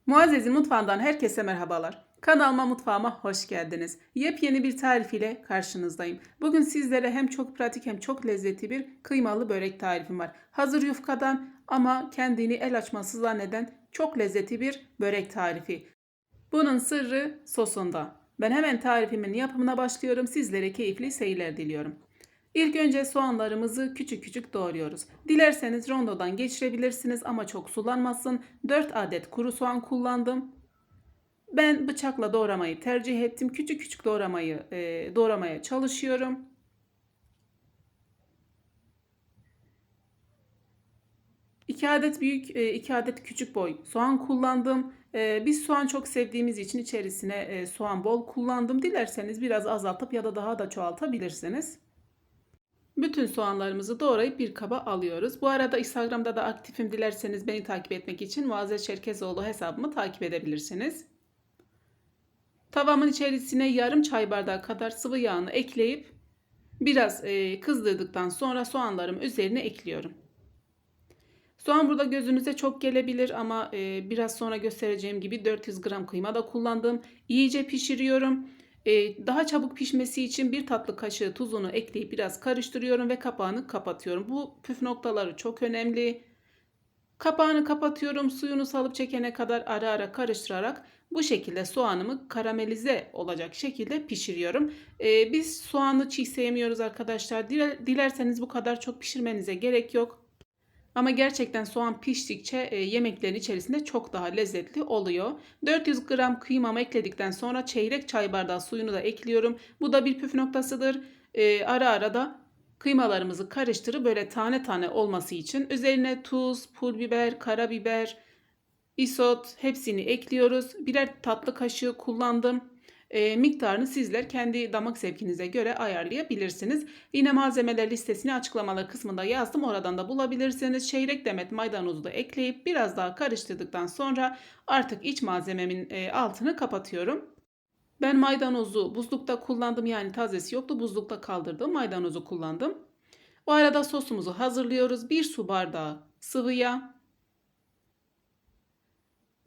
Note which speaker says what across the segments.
Speaker 1: Muazzez'in mutfağından herkese merhabalar. Kanalıma, mutfağıma hoş geldiniz. Yepyeni bir tarif ile karşınızdayım. Bugün sizlere hem çok pratik hem çok lezzetli bir kıymalı börek tarifim var. Hazır yufkadan ama kendini el açması zanneden çok lezzetli bir börek tarifi. Bunun sırrı sosunda. Ben hemen tarifimin yapımına başlıyorum. Sizlere keyifli seyirler diliyorum. İlk önce soğanlarımızı küçük küçük doğruyoruz. Dilerseniz rondodan geçirebilirsiniz ama çok sulanmasın. 4 adet kuru soğan kullandım. Ben bıçakla doğramayı tercih ettim. Küçük küçük doğramaya çalışıyorum. 2 adet büyük, 2 adet küçük boy soğan kullandım. Biz soğan çok sevdiğimiz için içerisine soğan bol kullandım. Dilerseniz biraz azaltıp ya da daha da çoğaltabilirsiniz. Bütün soğanlarımızı doğrayıp bir kaba alıyoruz. Bu arada Instagram'da da aktifim. Dilerseniz beni takip etmek için Muazzez Çerkezoğlu hesabımı takip edebilirsiniz. Tavamın içerisine yarım çay bardağı kadar sıvı yağını ekleyip biraz kızdırdıktan sonra soğanlarımı üzerine ekliyorum. Soğan burada gözünüze çok gelebilir ama biraz sonra göstereceğim gibi 400 gram kıyma da kullandım. İyice pişiriyorum. Daha çabuk pişmesi için bir tatlı kaşığı tuzunu ekleyip biraz karıştırıyorum ve kapağını kapatıyorum. Bu püf noktaları çok önemli. Kapağını kapatıyorum, suyunu salıp çekene kadar ara ara karıştırarak bu şekilde soğanımı karamelize olacak şekilde pişiriyorum. Biz soğanı çiğ sevmiyoruz arkadaşlar. Dilerseniz bu kadar çok pişirmenize gerek yok. Ama gerçekten soğan piştikçe yemeklerin içerisinde çok daha lezzetli oluyor. 400 gram kıymamı ekledikten sonra çeyrek çay bardağı suyunu da ekliyorum. Bu da bir püf noktasıdır. Ara ara da kıymalarımızı karıştırıp böyle tane tane olması için üzerine tuz, pul biber, karabiber, isot hepsini ekliyoruz. Birer tatlı kaşığı kullandım. Miktarını sizler kendi damak zevkinize göre ayarlayabilirsiniz. Yine malzemeler listesini açıklamalar kısmında yazdım. Oradan da bulabilirsiniz. Çeyrek demet maydanozu da ekleyip biraz daha karıştırdıktan sonra artık iç malzememin altını kapatıyorum. Ben maydanozu buzlukta kullandım, yani tazesi yoktu, buzlukta kaldırdım, maydanozu kullandım. O arada sosumuzu hazırlıyoruz. 1 su bardağı sıvı yağ.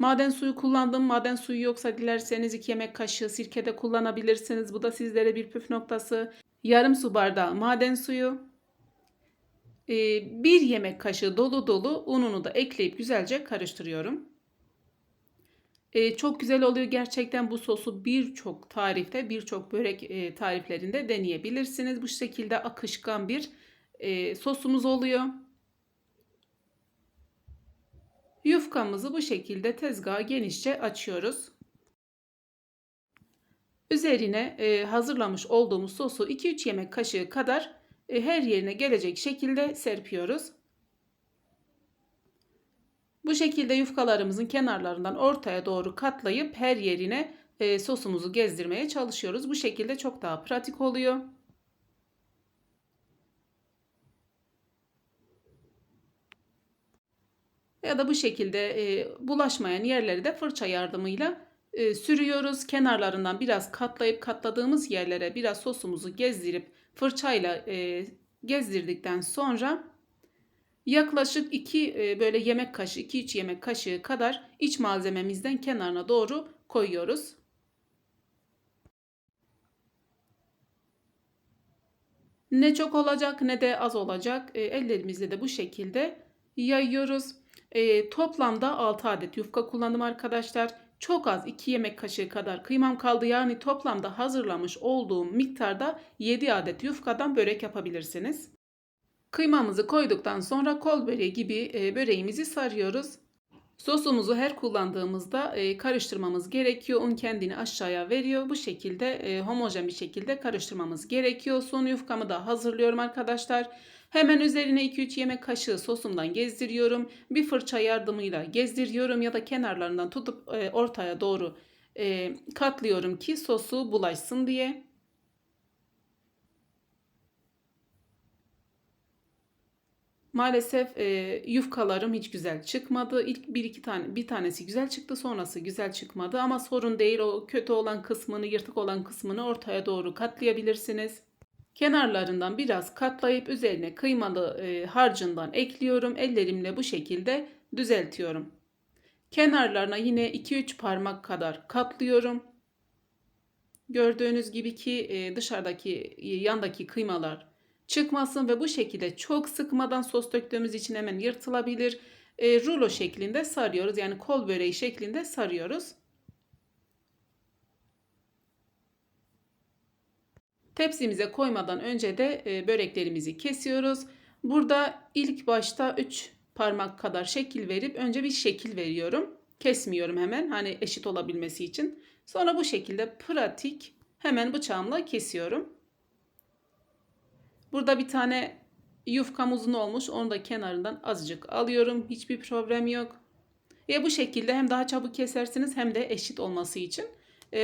Speaker 1: Maden suyu kullandım. Maden suyu yoksa dilerseniz 2 yemek kaşığı sirke de kullanabilirsiniz. Bu da sizlere bir püf noktası. Yarım su bardağı maden suyu. 1 yemek kaşığı dolu dolu ununu da ekleyip güzelce karıştırıyorum. Çok güzel oluyor gerçekten, bu sosu birçok tarifte, birçok börek tariflerinde deneyebilirsiniz. Bu şekilde akışkan bir sosumuz oluyor. Yufkamızı bu şekilde tezgaha genişçe açıyoruz. Üzerine hazırlamış olduğumuz sosu 2-3 yemek kaşığı kadar her yerine gelecek şekilde serpiyoruz. Bu şekilde yufkalarımızın kenarlarından ortaya doğru katlayıp her yerine sosumuzu gezdirmeye çalışıyoruz. Bu şekilde çok daha pratik oluyor. Ya da bu şekilde bulaşmayan yerleri de fırça yardımıyla sürüyoruz. Kenarlarından biraz katlayıp katladığımız yerlere biraz sosumuzu gezdirip fırçayla gezdirdikten sonra yaklaşık 2 böyle yemek kaşığı, 2-3 yemek kaşığı kadar iç malzememizden kenarına doğru koyuyoruz. Ne çok olacak ne de az olacak. Ellerimizle de bu şekilde yayıyoruz. Toplamda 6 adet yufka kullandım arkadaşlar. Çok az, 2 yemek kaşığı kadar kıymam kaldı. Yani toplamda hazırlamış olduğum miktarda 7 adet yufkadan börek yapabilirsiniz. Kıymamızı koyduktan sonra kol böreği gibi böreğimizi sarıyoruz. Sosumuzu her kullandığımızda karıştırmamız gerekiyor. Un kendini aşağıya veriyor. Bu şekilde homojen bir şekilde karıştırmamız gerekiyor. Son yufkamı da hazırlıyorum arkadaşlar. Hemen üzerine 2-3 yemek kaşığı sosumdan gezdiriyorum. Bir fırça yardımıyla gezdiriyorum ya da kenarlarından tutup ortaya doğru katlıyorum ki sosu bulaşsın diye. Maalesef yufkalarım hiç güzel çıkmadı. İlk bir tanesi güzel çıktı, sonrası güzel çıkmadı ama sorun değil. O kötü olan kısmını, yırtık olan kısmını ortaya doğru katlayabilirsiniz. Kenarlarından biraz katlayıp üzerine kıymalı harcından ekliyorum. Ellerimle bu şekilde düzeltiyorum. Kenarlarına yine 2-3 parmak kadar katlıyorum. Gördüğünüz gibi ki dışarıdaki yandaki kıymalar çıkmasın ve bu şekilde çok sıkmadan sos döktüğümüz için hemen yırtılabilir. Rulo şeklinde sarıyoruz. Yani kol böreği şeklinde sarıyoruz. Tepsimize koymadan önce de böreklerimizi kesiyoruz. Burada ilk başta 3 parmak kadar şekil verip önce bir şekil veriyorum. Kesmiyorum hemen, hani eşit olabilmesi için. Sonra bu şekilde pratik hemen bıçağımla kesiyorum. Burada bir tane yufkam uzun olmuş. Onu da kenarından azıcık alıyorum. Hiçbir problem yok. Bu şekilde hem daha çabuk kesersiniz hem de eşit olması için.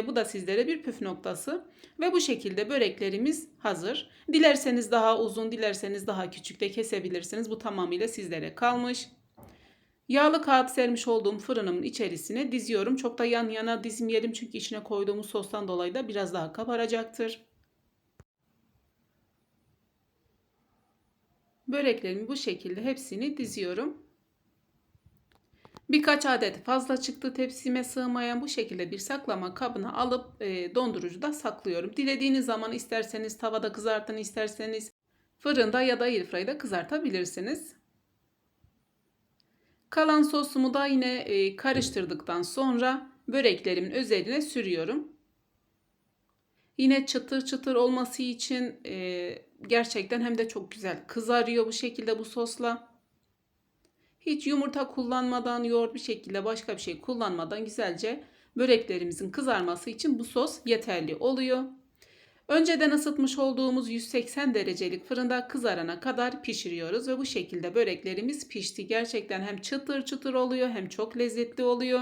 Speaker 1: Bu da sizlere bir püf noktası. Ve bu şekilde böreklerimiz hazır. Dilerseniz daha uzun, dilerseniz daha küçük de kesebilirsiniz. Bu tamamıyla sizlere kalmış. Yağlı kağıt sermiş olduğum fırınımın içerisine diziyorum. Çok da yan yana dizmeyelim çünkü içine koyduğumuz sostan dolayı da biraz daha kabaracaktır. Böreklerimi bu şekilde hepsini diziyorum. Birkaç adet fazla çıktı tepsime sığmayan, bu şekilde bir saklama kabına alıp dondurucuda saklıyorum. Dilediğiniz zaman isterseniz tavada kızartın, isterseniz fırında ya da airfryer'da kızartabilirsiniz. Kalan sosumu da yine karıştırdıktan sonra böreklerimin üzerine sürüyorum. Yine çıtır çıtır olması için gerçekten hem de çok güzel kızarıyor bu şekilde bu sosla. Hiç yumurta kullanmadan, yoğurt bir şekilde başka bir şey kullanmadan güzelce böreklerimizin kızarması için bu sos yeterli oluyor. Önceden ısıtmış olduğumuz 180 derecelik fırında kızarana kadar pişiriyoruz ve bu şekilde böreklerimiz pişti. Gerçekten hem çıtır çıtır oluyor hem çok lezzetli oluyor.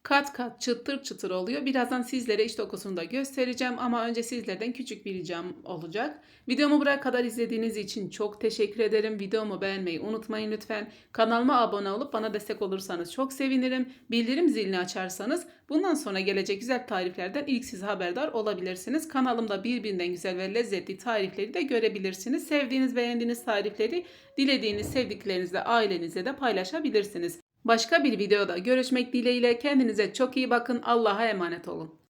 Speaker 1: Kat kat çıtır çıtır oluyor. Birazdan sizlere iç dokusunu da göstereceğim ama önce sizlerden küçük bir ricam olacak. Videomu buraya kadar izlediğiniz için çok teşekkür ederim. Videomu beğenmeyi unutmayın lütfen. Kanalıma abone olup bana destek olursanız çok sevinirim. Bildirim zilini açarsanız bundan sonra gelecek güzel tariflerden ilk siz haberdar olabilirsiniz. Kanalımda birbirinden güzel ve lezzetli tarifleri de görebilirsiniz. Sevdiğiniz, beğendiğiniz tarifleri dilediğiniz sevdiklerinizle, ailenizle de paylaşabilirsiniz. Başka bir videoda görüşmek dileğiyle, kendinize çok iyi bakın. Allah'a emanet olun.